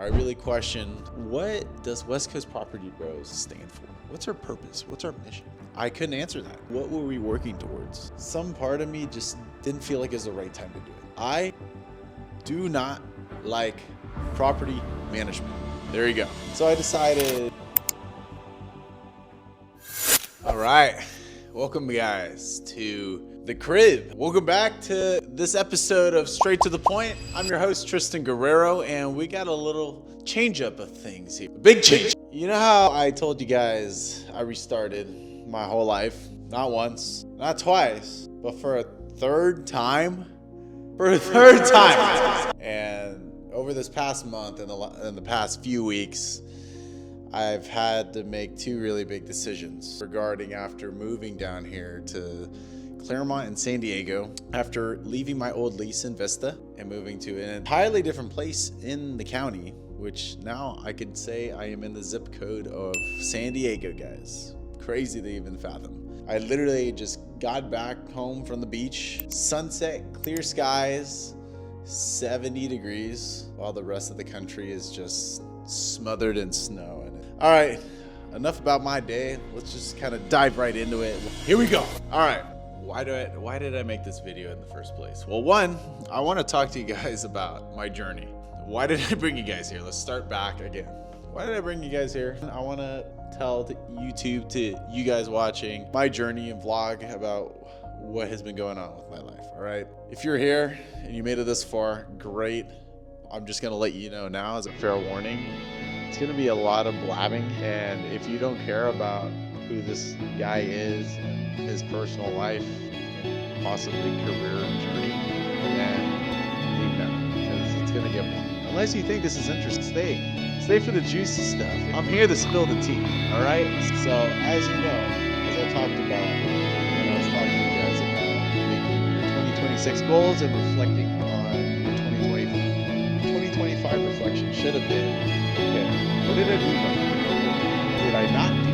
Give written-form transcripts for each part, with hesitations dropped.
I really question, what does West Coast Property Bros stand for? What's our purpose? What's our mission? I couldn't answer that. What were we working towards? Some part of me just didn't feel like it was the right time to do it. I do not like property management. There you go. So I decided. All right. Welcome, guys, to the crib. Welcome back to this episode of Straight to the Point. I'm your host, Tristan Guerrero, and we got a little change up of things here. Big change. You know how I told you guys I restarted my whole life? Not once, not twice, but for a third time. And over this past month and in the past few weeks, I've had to make two really big decisions regarding after moving down here to Claremont and San Diego, after leaving my old lease in Vista and moving to an entirely different place in the county, which now I could say I am in the zip code of San Diego, guys. Crazy to even fathom. I literally just got back home from the beach, sunset, clear skies, 70 degrees, while the rest of the country is just smothered in snow. All right, enough about my day. Let's just kind of dive right into it. Here we go. All right, why did I make this video in the first place? Well, one, I want to talk to you guys about my journey. Why did I bring you guys here? Let's start back again. Why did I bring you guys here? I want to tell YouTube, to you guys watching, my journey and vlog about what has been going on with my life. All right, if you're here and you made it this far, great. I'm just gonna let you know now as a fair warning, it's gonna be a lot of blabbing, and if you don't care about who this guy is and his personal life and possibly career journey, then leave now, because it's gonna get boring. Unless you think this is interesting, stay for the juicy stuff. I'm here to spill the tea, all right? So as you know, as I talked about when I was talking to you guys about making your 2026 goals and reflecting on your 2025 reflection should have been, okay, what did I do wrong? What did I not do?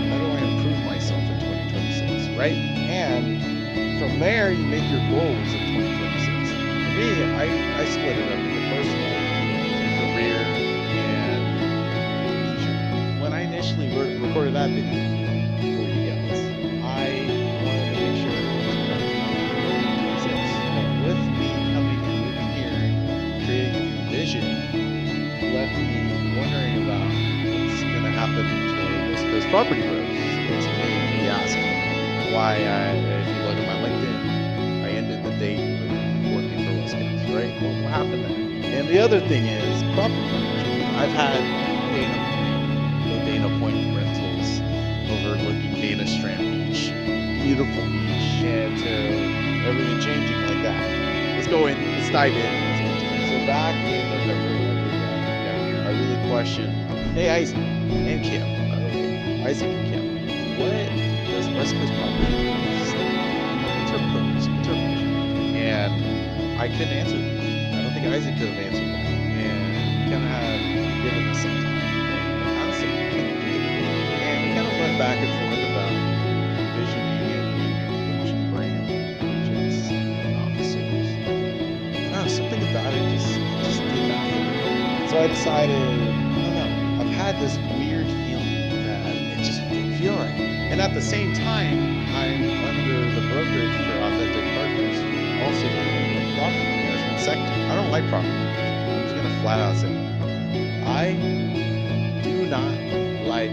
How do I improve myself in 2026, right? And from there, you make your goals in 2026. For me, I split it up into personal, career, and leisure. When I initially recorded that video for you guys, I wanted to make sure it was done in 2026. But with me coming and moving here, creating a new vision, left me wondering about what's going to happen to West Coast Property Bros. It's made me ask why, if you look at my LinkedIn, I ended the date with working for West Coast, right? What happened there? And the other thing is property management. I've had Dana Point rentals overlooking Dana Strand Beach, beautiful beach, and to everything changing like that. Let's dive in. So back in November, I really questioned, hey Isaac and Kim, by the way, Isaac and Kim, what does West Coast Property stand for? What's our purpose? What's our mission? And I couldn't answer that. I don't think Isaac could have answered that. And Kim had given us some time. But honestly, we couldn't do it. And we kind of went back and forth about visioning and coaching brand agents and officers. Something about it just did not fit. So I decided, I don't know, I've had this weird feeling that it just didn't feel right. And at the same time, I'm under the brokerage for Authentic Partners, also doing the property management sector. I don't like property management. I'm just gonna flat out say, I do not like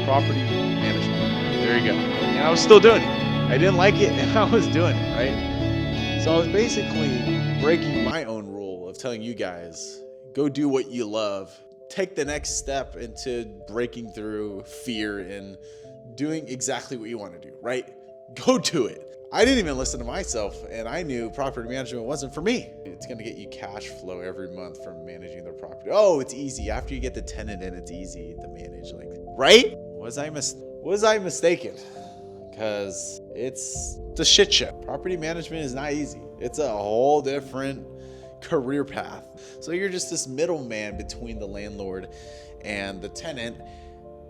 property management. There you go. And I was still doing it. I didn't like it, and I was doing it, right? So I was basically breaking my own rule of telling you guys, go do what you love. Take the next step into breaking through fear and doing exactly what you want to do, right? Go do it. I didn't even listen to myself, and I knew property management wasn't for me. It's going to get you cash flow every month from managing their property. Oh, it's easy. After you get the tenant in, it's easy to manage, like, right? Was I mistaken? Because it's a shit show. Property management is not easy. It's a whole different career path. So you're just this middleman between the landlord and the tenant,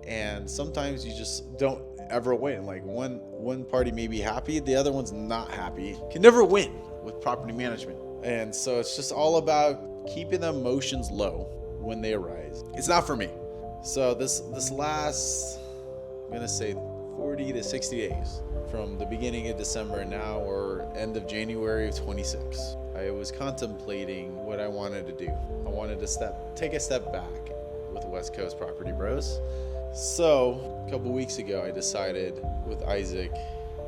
and sometimes you just don't ever win. Like one party may be happy, the other one's not happy. Can never win with property management. And so it's just all about keeping the emotions low, when they arise. It's not for me. So this last, I'm gonna say 40 to 60 days from the beginning of December now, or end of January of 26. I was contemplating what I wanted to do. I wanted to take a step back with West Coast Property Bros. So a couple weeks ago, I decided with Isaac,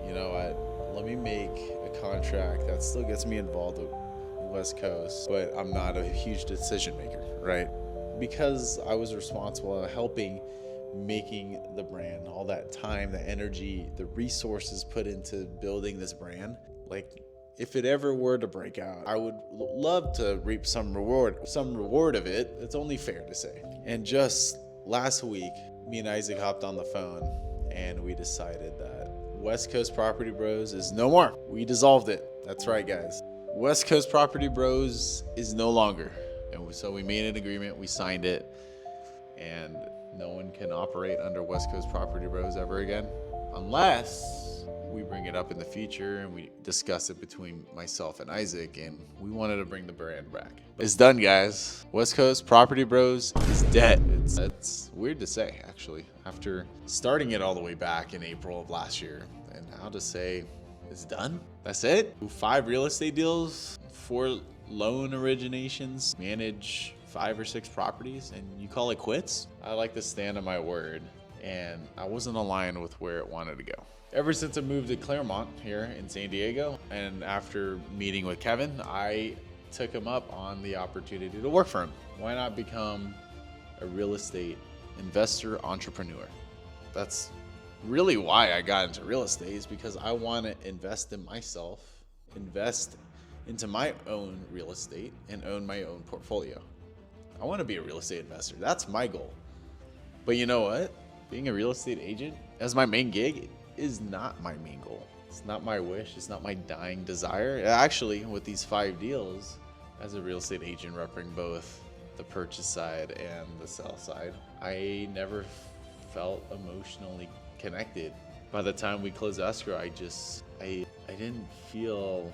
you know what, let me make a contract that still gets me involved with West Coast, but I'm not a huge decision maker, right? Because I was responsible for helping making the brand, all that time, the energy, the resources put into building this brand. Like, if it ever were to break out, I would love to reap some reward of it. It's only fair to say. And just last week, me and Isaac hopped on the phone and we decided that West Coast Property Bros is no more. We dissolved it. That's right, guys. West Coast Property Bros is no longer. And so we made an agreement, we signed it, and no one can operate under West Coast Property Bros ever again, unless we bring it up in the future and we discuss it between myself and Isaac, and we wanted to bring the brand back. It's done, guys. West Coast Property Bros is dead. It's weird to say, actually, after starting it all the way back in April of last year, and now to say it's done. That's it. 5 real estate deals, 4 loan originations, manage 5 or 6 properties, and you call it quits? I like to stand on my word, and I wasn't aligned with where it wanted to go. Ever since I moved to Claremont here in San Diego, and after meeting with Kevin, I took him up on the opportunity to work for him. Why not become a real estate investor entrepreneur? That's really why I got into real estate, is because I want to invest in myself, invest into my own real estate, and own my own portfolio. I want to be a real estate investor. That's my goal. But you know what? Being a real estate agent as my main gig is not my main goal. It's not my wish. It's not my dying desire. Actually, with these 5 deals, as a real estate agent representing both the purchase side and the sell side, I never felt emotionally connected. By the time we closed escrow, I didn't feel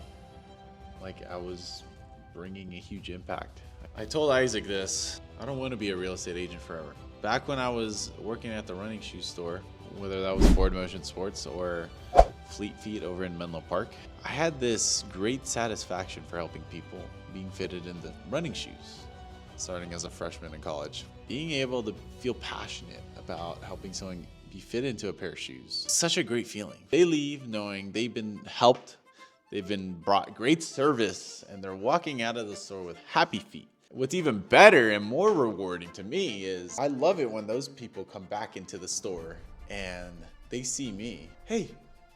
like I was bringing a huge impact. I told Isaac this: I don't want to be a real estate agent forever. Back when I was working at the running shoe store, whether that was Ford Motion Sports or Fleet Feet over in Menlo Park, I had this great satisfaction for helping people being fitted into running shoes, starting as a freshman in college. Being able to feel passionate about helping someone be fit into a pair of shoes, such a great feeling. They leave knowing they've been helped, they've been brought great service, and they're walking out of the store with happy feet. What's even better and more rewarding to me is I love it when those people come back into the store and they see me. Hey,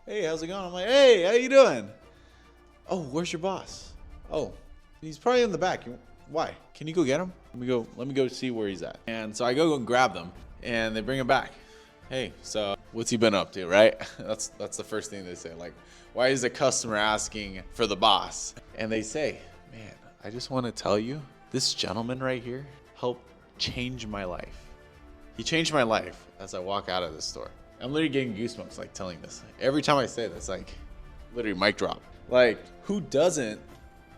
how's it going? I'm like, hey, how you doing? Oh, where's your boss? Oh, he's probably in the back. Why? Can you go get him? Let me go see where he's at. And so I go and grab them, and they bring him back. Hey, so what's he been up to, right? That's the first thing they say. Like, why is the customer asking for the boss? And they say, man, I just want to tell you, this gentleman right here helped change my life. He changed my life as I walk out of the store. I'm literally getting goosebumps like telling this. Every time I say this, like literally mic drop. Like, who doesn't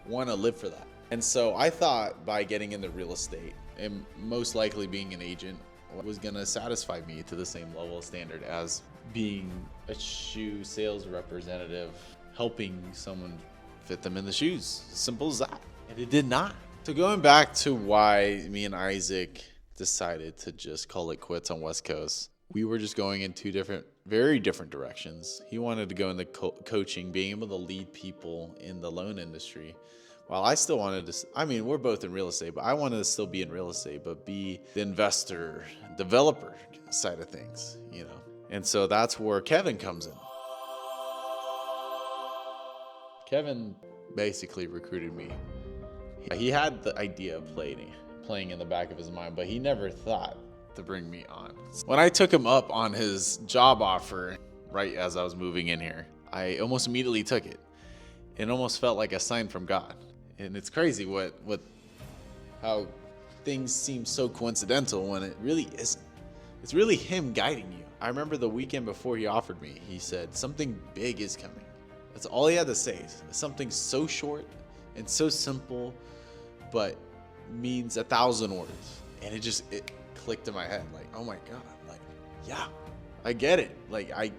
want to live for that? And so I thought by getting into real estate and most likely being an agent was going to satisfy me to the same level of standard as being a shoe sales representative, helping someone fit them in the shoes. Simple as that. And it did not. So going back to why me and Isaac decided to just call it quits on West Coast, we were just going in 2 very different directions. He wanted to go into coaching, being able to lead people in the loan industry, while I still wanted to, we're both in real estate, but I wanted to still be in real estate, but be the investor, developer side of things, you know? And so that's where Kevin comes in. Kevin basically recruited me. He had the idea of playing in the back of his mind, but he never thought to bring me on. When I took him up on his job offer, right as I was moving in here, I almost immediately took it. It almost felt like a sign from God. And it's crazy how things seem so coincidental when it really isn't. It's really him guiding you. I remember the weekend before he offered me, he said, something big is coming. That's all he had to say. Something so short and so simple, but means 1,000 words. And it clicked in my head, like, oh my God, like, yeah, I get it. Like, I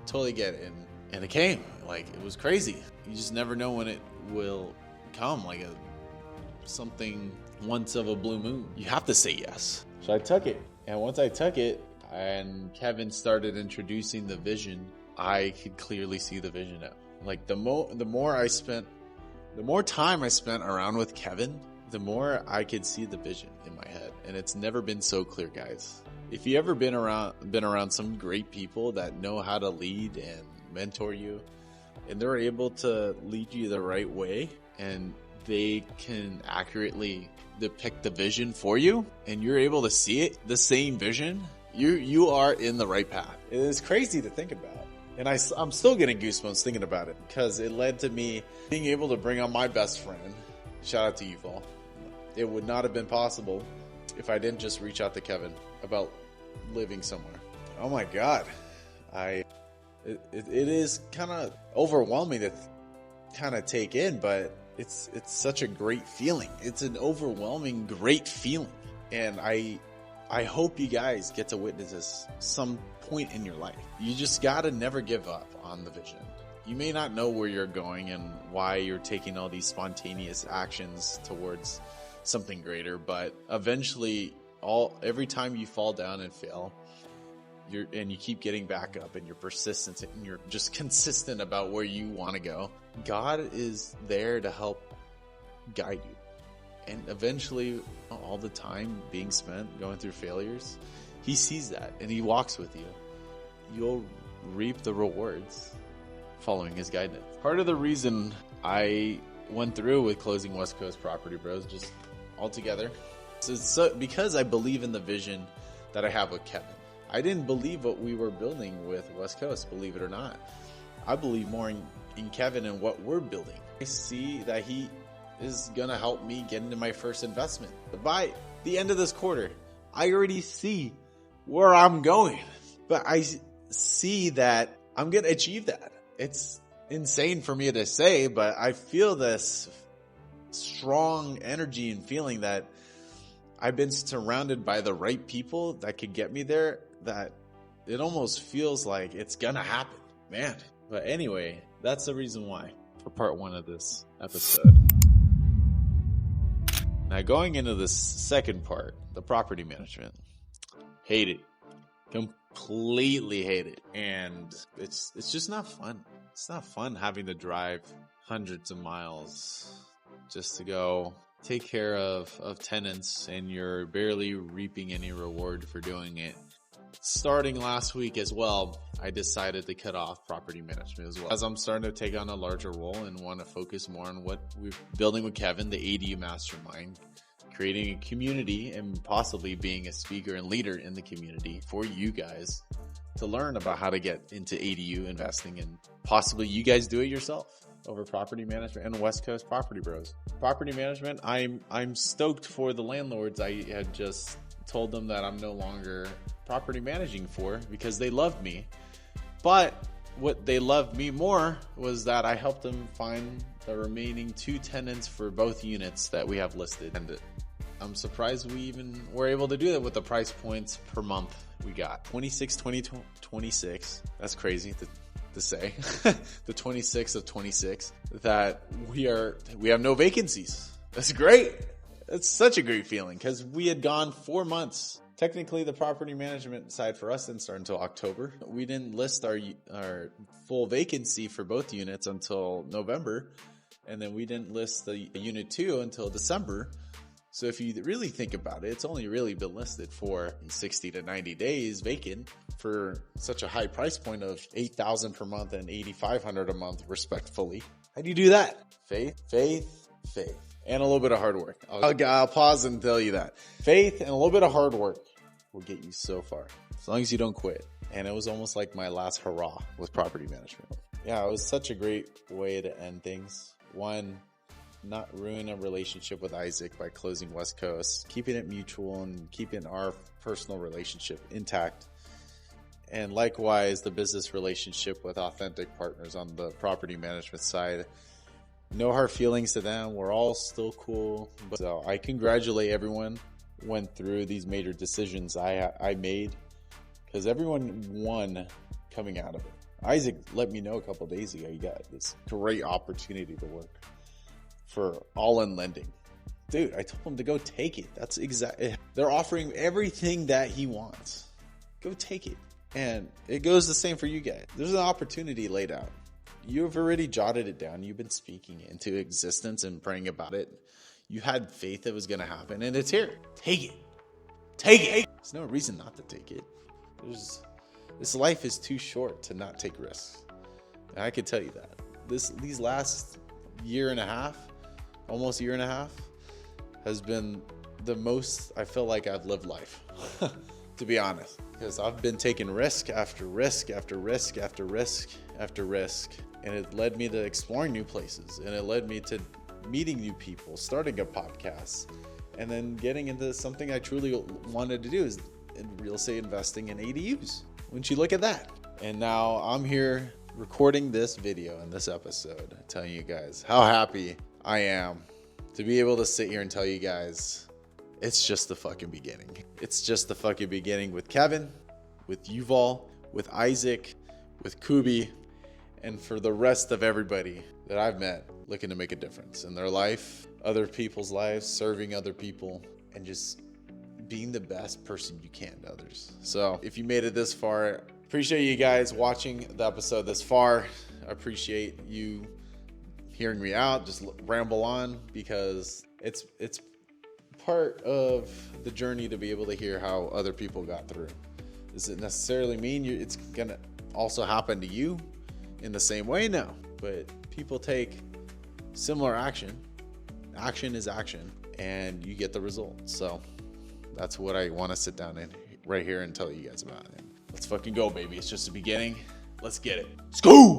totally get it. And it came. Like, it was crazy. You just never know when it will come, like something once of a blue moon. You have to say yes. So I took it. And once I took it and Kevin started introducing the vision, I could clearly see the vision now. Like, the more time I spent around with Kevin, the more I could see the vision in my head. And it's never been so clear, guys. If you ever been around some great people that know how to lead and mentor you, and they're able to lead you the right way, and they can accurately depict the vision for you, and you're able to see it, the same vision, you are in the right path. It is crazy to think about. And I'm still getting goosebumps thinking about it, because it led to me being able to bring on my best friend. Shout out to Yuval. It would not have been possible if I didn't just reach out to Kevin about living somewhere. Oh my God. It is kind of overwhelming to kind of take in, but it's such a great feeling. It's an overwhelming, great feeling. And I hope you guys get to witness this some point in your life. You just gotta never give up on the vision. You may not know where you're going and why you're taking all these spontaneous actions towards something greater, but eventually every time you fall down and fail, you keep getting back up, and you're persistent, and you're just consistent about where you want to go, God is there to help guide you. And eventually, all the time being spent going through failures, He sees that and He walks with you. You'll reap the rewards following His guidance. Part of the reason I went through with closing West Coast Property Bros, just altogether, so because I believe in the vision that I have with Kevin. I didn't believe what we were building with West Coast, believe it or not. I believe more in Kevin and what we're building. I see that he is going to help me get into my first investment. By the end of this quarter, I already see where I'm going. But I see that I'm going to achieve that. It's insane for me to say, but I feel this strong energy and feeling that I've been surrounded by the right people that could get me there, that it almost feels like it's gonna happen, man. But anyway, that's the reason why for part 1 of this episode. Now, going into this second part, the property management, hate it, completely hate it. And it's just not fun. It's not fun having to drive hundreds of miles just to go take care of tenants, and you're barely reaping any reward for doing it. Starting last week as well, I decided to cut off property management as well, as I'm starting to take on a larger role and want to focus more on what we're building with Kevin, the ADU mastermind, creating a community and possibly being a speaker and leader in the community for you guys to learn about how to get into ADU investing, and possibly you guys do it yourself over property management and West Coast Property Bros. Property management, I'm stoked for the landlords. I had just told them that I'm no longer property managing for, because they loved me. But what they loved me more was that I helped them find the remaining 2 tenants for both units that we have listed. And I'm surprised we even were able to do that with the price points per month we got. 26, 20, 26. That's crazy to say. The 26 of 26, that we have no vacancies. That's great. It's such a great feeling, because we had gone 4 months. Technically, the property management side for us didn't start until October. We didn't list our full vacancy for both units until November, and then we didn't list the unit 2 until December. So if you really think about it, it's only really been listed for 60 to 90 days vacant for such a high price point of $8,000 per month and $8,500 a month, respectfully. How do you do that? Faith, and a little bit of hard work. I'll pause and tell you that. Faith and a little bit of hard work will get you so far, as long as you don't quit. And it was almost like my last hurrah with property management. Yeah, it was such a great way to end things. One, not ruin a relationship with Isaac by closing West Coast, keeping it mutual and keeping our personal relationship intact. And likewise, the business relationship with Authentic Partners on the property management side. No hard feelings to them. We're all still cool. So I congratulate everyone went through these major decisions I made, because everyone won coming out of it. Isaac let me know a couple days ago, you got this great opportunity to work for All In Lending. Dude, I told him to go take it. That's exactly, they're offering everything that he wants. Go take it. And it goes the same for you guys. There's an opportunity laid out. You've already jotted it down. You've been speaking it into existence and praying about it. You had faith it was going to happen, and it's here. Take it. Take it. There's no reason not to take it. This life is too short to not take risks. And I can tell you that. These last year and a half, almost year and a half, has been the most I feel like I've lived life, to be honest. Because I've been taking risk after risk after risk after risk after risk. And it led me to exploring new places. And it led me to meeting new people, starting a podcast, and then getting into something I truly wanted to do, is in real estate investing in ADUs. Wouldn't you look at that? And now I'm here recording this video and this episode, telling you guys how happy I am to be able to sit here and tell you guys it's just the fucking beginning. It's just the fucking beginning with Kevin, with Yuval, with Isaac, with Kubi, and for the rest of everybody that I've met looking to make a difference in their life, other people's lives, serving other people, and just being the best person you can to others. So if you made it this far, appreciate you guys watching the episode this far. I appreciate you hearing me out, just ramble on, because it's part of the journey to be able to hear how other people got through. Does it necessarily mean it's gonna also happen to you in the same way? No, but people take similar action. Action is action, and you get the results. So that's what I want to sit down and right here and tell you guys about. And let's fucking go, baby. It's just the beginning. Let's get it. Let's go.